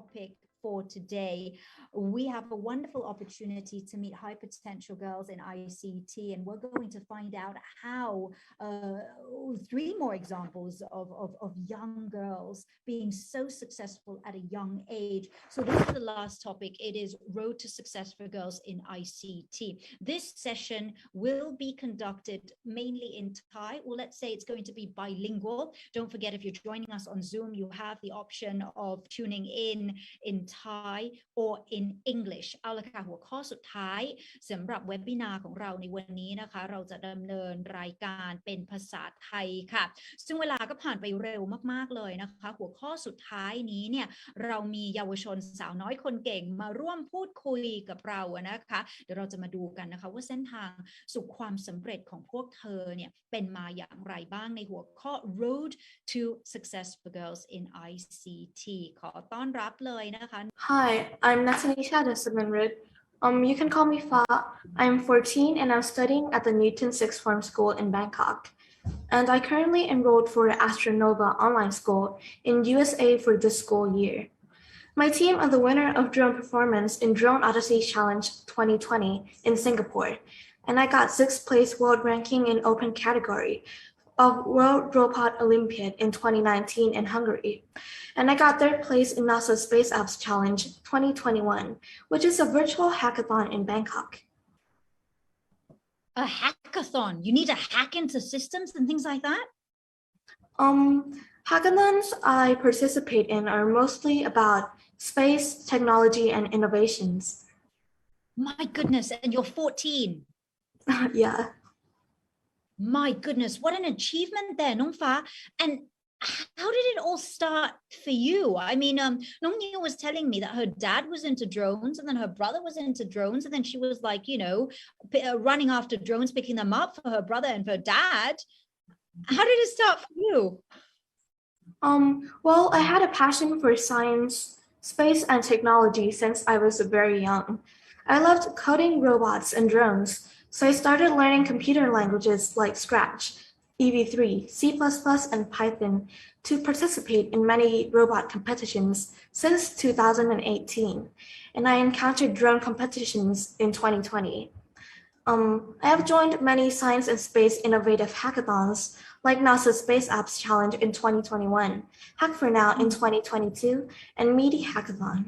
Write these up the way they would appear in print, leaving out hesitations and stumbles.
topic for today. We have a wonderful opportunity to meet high potential girls in ICT, and we're going to find out how three more examples of young girls being so successful at a young age. So this is the last topic. It is Road to Success for Girls in ICT. This session will be conducted mainly in Thai, or let's say it's going to be bilingual. Don't forget, if you're joining us on Zoom, you have the option of tuning in Thai or in English เอาละค่ะหัวข้อสุดท้ายสำหรับเวบินาร์ของเราในวันนี้นะคะเราจะดำเนินรายการเป็นภาษาไทยค่ะซึ่งเวลาก็ผ่านไปเร็วมากๆเลยนะคะหัวข้อสุดท้ายนี้เนี่ยเรามีเยาวชนสาวน้อยคนเก่งมาร่วมพูดคุยกับเรานะคะเดี๋ยวเราจะมาดูกันนะคะว่าเส้นทางสู่ความสำเร็จของพวกเธอเนี่ยเป็นมาอย่างไรบ้างในหัวข้อ Road to Success for Girls in ICT ขอต้อนรับเลยนะคะ Hi, I'm Nattanicha. You can call me Fa. I'm 14 and I'm studying at the Newton Sixth Form School in Bangkok. And I currently enrolled for Astronova online school in USA for this school year. My team are the winner of drone performance in Drone Odyssey Challenge 2020 in Singapore. And I got 6th place world ranking in open category of World Robot Olympiad in 2019 in Hungary. And I got 3rd place in NASA Space Apps Challenge 2021, which is a virtual hackathon in Bangkok. A hackathon? You need to hack into systems and things like that? Hackathons I participate in are mostly about space, technology, and innovations. My goodness, and you're 14? Yeah. My goodness, what an achievement there, Nong Fa. And how did it all start for you? I mean, Nong Yu was telling me that her dad was into drones and then her brother was into drones. And then she was like, you know, running after drones, picking them up for her brother and for her dad. How did it start for you? Well, I had a passion for science, space, and technology since I was very young. I loved coding robots and drones. So I started learning computer languages like Scratch, EV3, C++, and Python to participate in many robot competitions since 2018. And I encountered drone competitions in 2020. I have joined many science and space innovative hackathons like NASA Space Apps Challenge in 2021, Hack for Now in 2022, and Meaty Hackathon.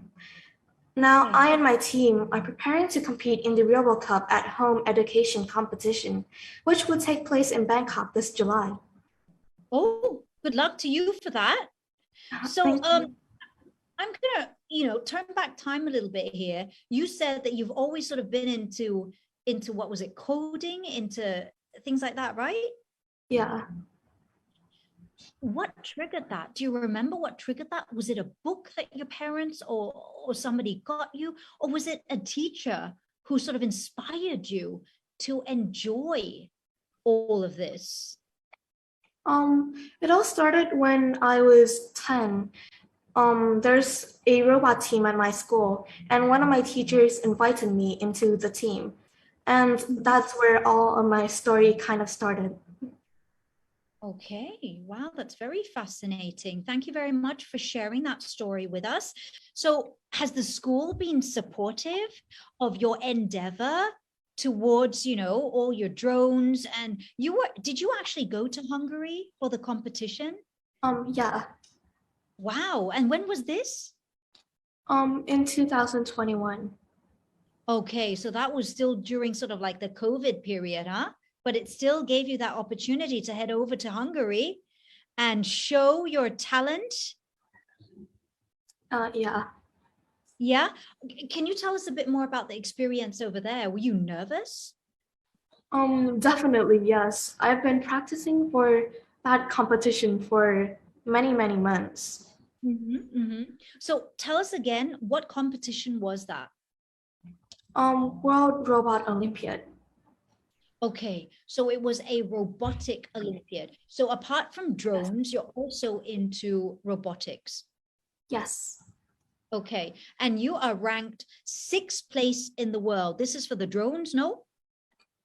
Now, I and my team are preparing to compete in the Robo Cup at Home Education Competition, which will take place in Bangkok this July. Oh, good luck to you for that. So, I'm gonna, turn back time a little bit here. You said that you've always sort of been into what was it, coding, into things like that, right? Yeah. What triggered that? Do you remember what triggered that? Was it a book that your parents or somebody got you? Or was it a teacher who sort of inspired you to enjoy all of this? It all started when I was 10. There's a robot team at my school, and one of my teachers invited me into the team. And that's where all of my story kind of started. Okay, wow, that's very fascinating. Thank you very much for sharing that story with us. So has the school been supportive of your endeavor towards, all your drones? And did you actually go to Hungary for the competition? Yeah. Wow, and when was this? In 2021. Okay, so that was still during sort of like the COVID period, huh? But it still gave you that opportunity to head over to Hungary and show your talent. Yeah. Yeah. Can you tell us a bit more about the experience over there? Were you nervous? Definitely, yes. I've been practicing for that competition for many, many months. So tell us again, what competition was that? World Robot Olympiad. Okay, so it was a robotic Olympiad. So apart from drones, you're also into robotics. Yes. Okay, and you are ranked 6th place in the world. This is for the drones, no?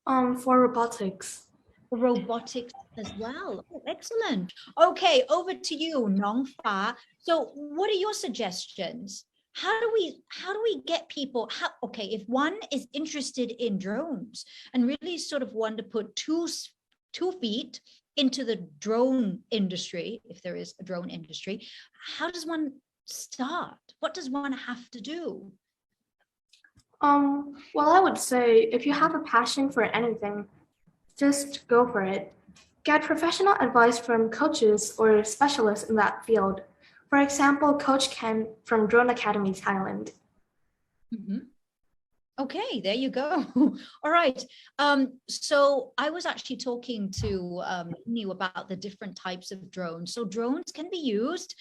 For robotics. Robotics as well. Oh, excellent. Okay, over to you, Nong Fa. So what are your suggestions? how do we get people, okay, if one is interested in drones and really sort of want to put two feet into the drone industry, if there is a drone industry, how does one start? What does one have to do? Well, I would say if you have a passion for anything, just go for it. Get professional advice from coaches or specialists in that field. For example, Coach Ken from Drone Academy, Thailand. Mm-hmm. Okay, there you go. All right. So I was actually talking to Neil about the different types of drones. So drones can be used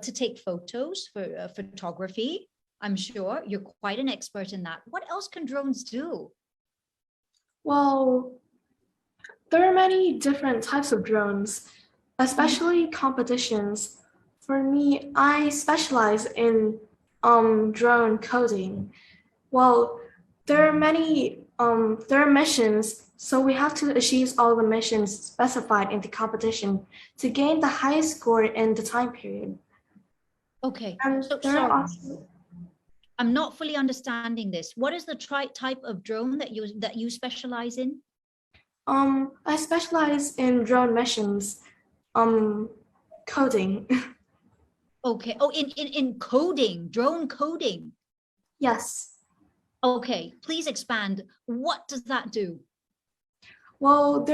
to take photos for photography. I'm sure you're quite an expert in that. What else can drones do? Well, there are many different types of drones, especially competitions. For me, I specialize in drone coding. Well, there are missions, so we have to achieve all the missions specified in the competition to gain the highest score in the time period. Okay, And so there sorry, are also, I'm not fully understanding this. What is the type of drone that you specialize in? I specialize in drone missions, coding. Okay. Oh, in coding, drone coding. Yes. Okay, please expand. What does that do? Well,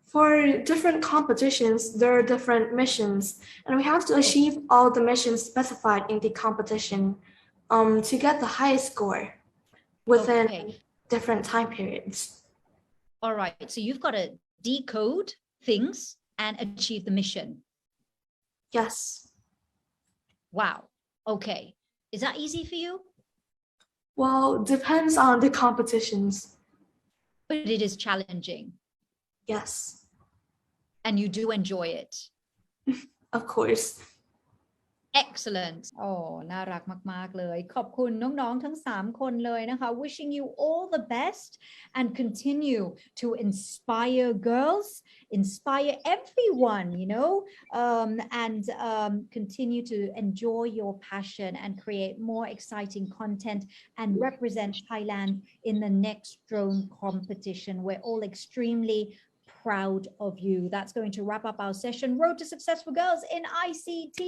for different competitions, there are different missions, and we have to achieve all the missions specified in the competition to get the highest score within different time periods. All right, so you've got to decode things and achieve the mission. Yes. Wow. Okay. Is that easy for you? Well, depends on the competitions. But it is challenging. Yes. And you do enjoy it. Of course. Excellent. โอ้น่ารักมากๆเลยขอบคุณน้องๆทั้ง3คนเลยนะคะ Wishing you all the best and continue to inspire girls, inspire everyone, you know, and continue to enjoy your passion and create more exciting content and represent Thailand in the next drone competition. We're all extremely proud of you. That's going to wrap up our session. Road to Success for Girls in ICT.